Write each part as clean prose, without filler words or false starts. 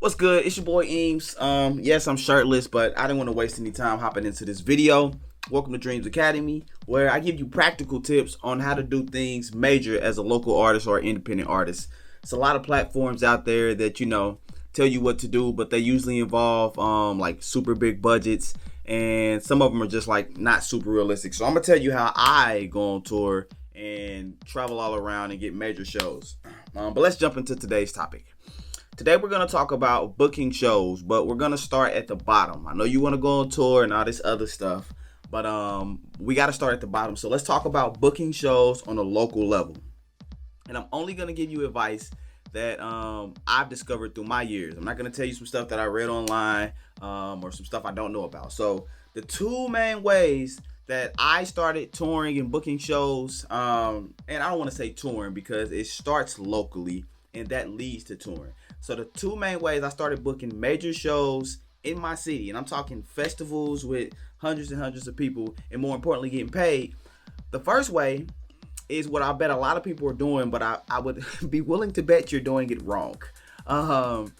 What's good? It's your boy Eames. Yes, I'm shirtless, but I didn't want to waste any time hopping into this video. Welcome to Dreams Academy, where I give you practical tips on how to do things major as a local artist or independent artist. It's a lot of platforms out there that tell you what to do, but they usually involve like super big budgets, and some of them are just like not super realistic. So I'm gonna tell you how I go on tour and travel all around and get major shows. But let's jump into today's topic. Today we're going to talk about booking shows, but we're going to start at the bottom. I know you want to go on tour and all this other stuff, but we got to start at the bottom. So let's talk about booking shows on a local level. And I'm only going to give you advice that I've discovered through my years. I'm not going to tell you some stuff that I read online or some stuff I don't know about. So the two main ways that I started touring and booking shows, and I don't want to say touring because it starts locally and that leads to touring. So the two main ways I started booking major shows in my city, and I'm talking festivals with hundreds and hundreds of people, and more importantly, getting paid. The first way is what I bet a lot of people are doing, but I would be willing to bet you're doing it wrong. And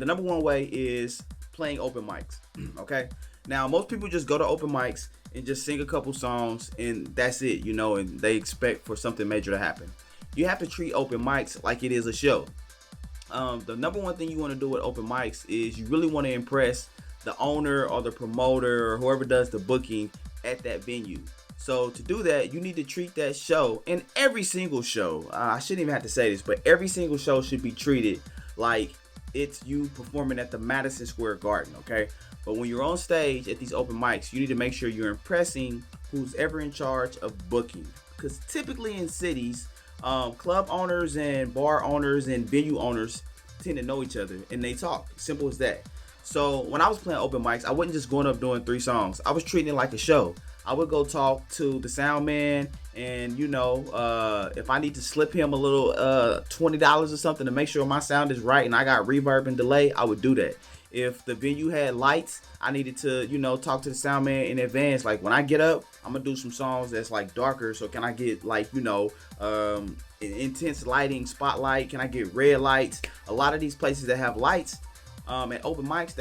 the number one way is playing open mics. Okay. Now, most people just go to open mics and just sing a couple songs, and that's it, and they expect for something major to happen. You have to treat open mics like it is a show. The number one thing you want to do with open mics is you really want to impress the owner or the promoter or whoever does the booking at that venue. So to do that, you need to treat that show, and every single show, I shouldn't even have to say this, but every single show should be treated like it's you performing at the Madison Square Garden, okay? But when you're on stage at these open mics, you need to make sure you're impressing who's ever in charge of booking. Because typically in cities, club owners and bar owners and venue owners tend to know each other and they talk. Simple as that. So when I was playing open mics, I wasn't just going up doing 3 songs. I was treating it like a show. I would go talk to the sound man, and if I need to slip him a little $20 or something to make sure my sound is right and I got reverb and delay, I would do that. If the venue had lights, I needed to, talk to the sound man in advance. Like when I get up, I'm gonna do some songs that's like darker. So can I get like, intense lighting, spotlight? Can I get red lights? A lot of these places that have lights at open mics,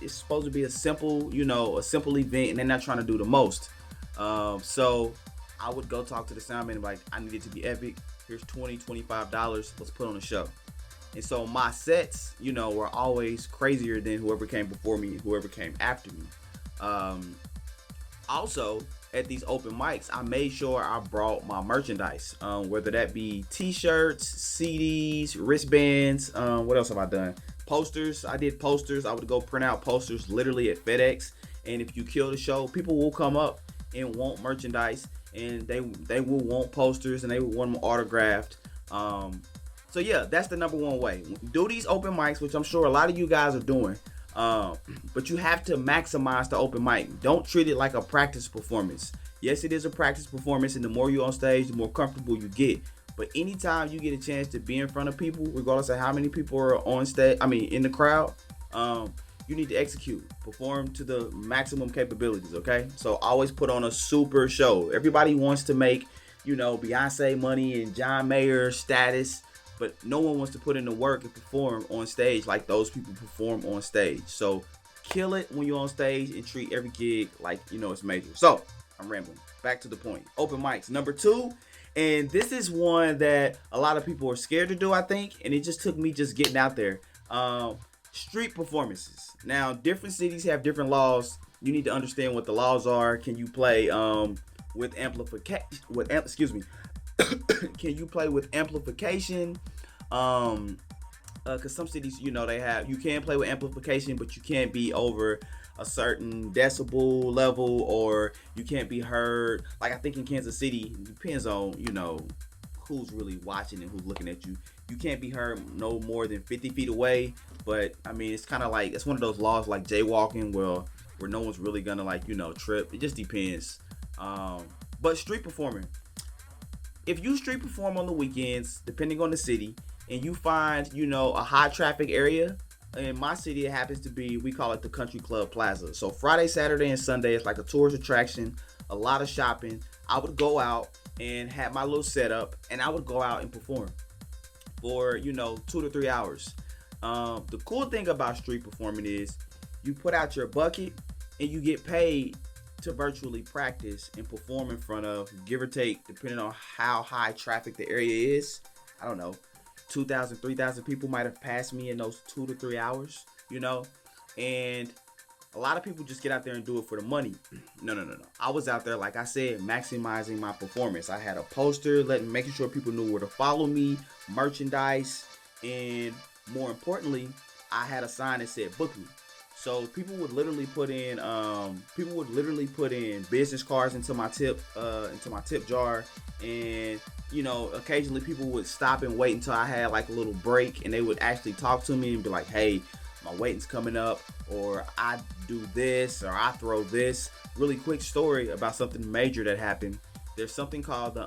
it's supposed to be a simple, a simple event, and they're not trying to do the most. So I would go talk to the sound man and be like, I need it to be epic. Here's $20, $25. Let's put on a show. And so my sets, were always crazier than whoever came before me, whoever came after me. Also, at these open mics, I made sure I brought my merchandise, whether that be t-shirts, CDs, wristbands. What else have I done? Posters. I did posters. I would go print out posters literally at FedEx. And if you kill the show, people will come up and want merchandise, and they will want posters, and they will want them autographed. So yeah, that's the number one way. Do these open mics, which I'm sure a lot of you guys are doing. But you have to maximize the open mic. Don't treat it like a practice performance. Yes, it is a practice performance, and the more you're on stage, the more comfortable you get. But anytime you get a chance to be in front of people, regardless of how many people are on stage, in the crowd, you need to execute, perform to the maximum capabilities, okay? So always put on a super show. Everybody wants to make, Beyonce money and John Mayer status, but no one wants to put in the work and perform on stage like those people perform on stage. So kill it when you're on stage and treat every gig like, it's major. So I'm rambling. Back to the point. Open mics. Number 2, and this is one that a lot of people are scared to do, I think, and it just took me just getting out there. Street performances. Now, different cities have different laws. You need to understand what the laws are. Can you play with amplification? Can you play with amplification? Because some cities, you can play with amplification, but you can't be over a certain decibel level, or you can't be heard. Like I think in Kansas City, it depends on who's really watching and who's looking at you. You can't be heard no more than 50 feet away. But it's kind of like, it's one of those laws like jaywalking where no one's really gonna trip. It just depends. But street performing. If you street perform on the weekends, depending on the city, and you find, a high traffic area, in my city, it happens to be, we call it the Country Club Plaza. So Friday, Saturday, and Sunday, it's like a tourist attraction, a lot of shopping. I would go out and have my little setup, and I would go out and perform for 2 to 3 hours. The cool thing about street performing is you put out your bucket and you get paid to virtually practice and perform in front of, give or take, depending on how high traffic the area is. I don't know, 2,000, 3,000 people might have passed me in those 2 to 3 hours, you know? And a lot of people just get out there and do it for the money. No. I was out there, like I said, maximizing my performance. I had a poster, making sure people knew where to follow me, merchandise, and more importantly, I had a sign that said "Book me." So people would literally put in business cards into my tip jar, and occasionally people would stop and wait until I had like a little break, and they would actually talk to me and be like, "Hey, my waiting's coming up," or "I do this," or "I throw this." Really quick story about something major that happened. There's something called the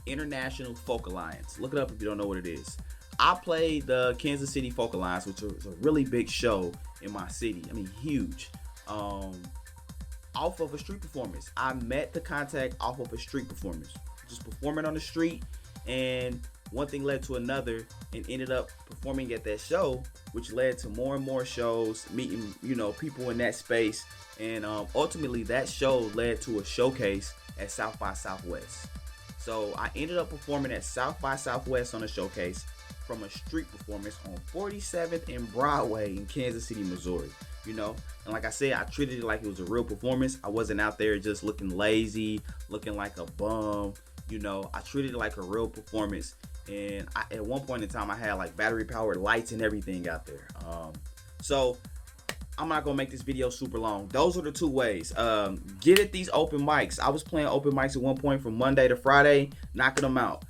International Folk Alliance. Look it up if you don't know what it is. I played the Kansas City Folk Alliance, which was a really big show in my city. I mean, huge. Off of a street performance. I met the contact off of a street performance. Just performing on the street, and one thing led to another, and ended up performing at that show, which led to more and more shows, meeting people in that space, and ultimately that show led to a showcase at South by Southwest. So I ended up performing at South by Southwest on a showcase from a street performance on 47th and Broadway in Kansas City, Missouri. And like I said, I treated it like it was a real performance. I wasn't out there just looking lazy, looking like a bum. I treated it like a real performance. And at one point in time, I had like battery powered lights and everything out there. So I'm not gonna make this video super long. Those are the two ways. Get at these open mics. I was playing open mics at one point from Monday to Friday, knocking them out.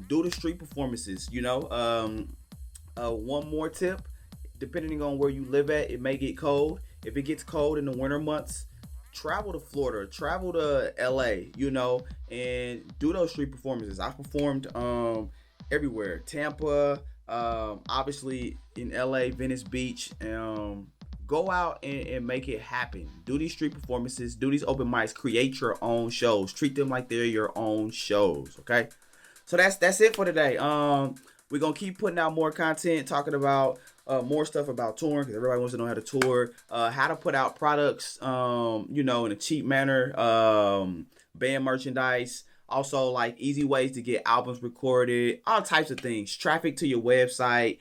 Do the street performances. One more tip: depending on where you live at, it may get cold. If it gets cold in the winter months, travel to Florida, travel to LA, and do those street performances. I performed everywhere. Tampa, obviously in LA, Venice Beach. Go out and make it happen. Do these street performances, do these open mics, create your own shows. Treat them like they're your own shows, okay? So that's it for today. We're gonna keep putting out more content, talking about more stuff about touring, because everybody wants to know how to tour, how to put out products, in a cheap manner, band merchandise, also like easy ways to get albums recorded, all types of things, traffic to your website,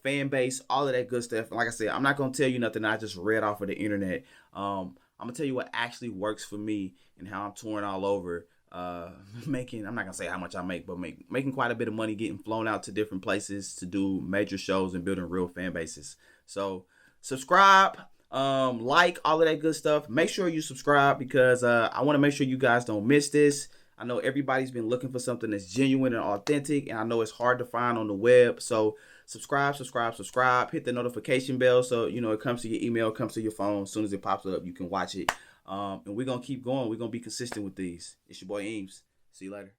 fan base, all of that good stuff. And like I said, I'm not gonna tell you nothing I just read off of the internet. I'm gonna tell you what actually works for me and how I'm touring all over. Making, I'm not gonna say how much I make, but making quite a bit of money, getting flown out to different places to do major shows and building real fan bases. So subscribe, like, all of that good stuff. Make sure you subscribe, because I want to make sure you guys don't miss this. I know everybody's been looking for something that's genuine and authentic, and I know it's hard to find on the web. So subscribe, hit the notification bell so it comes to your email, comes to your phone. As soon as it pops up, you can watch it. And we're going to keep going. We're going to be consistent with these. It's your boy Eames. See you later.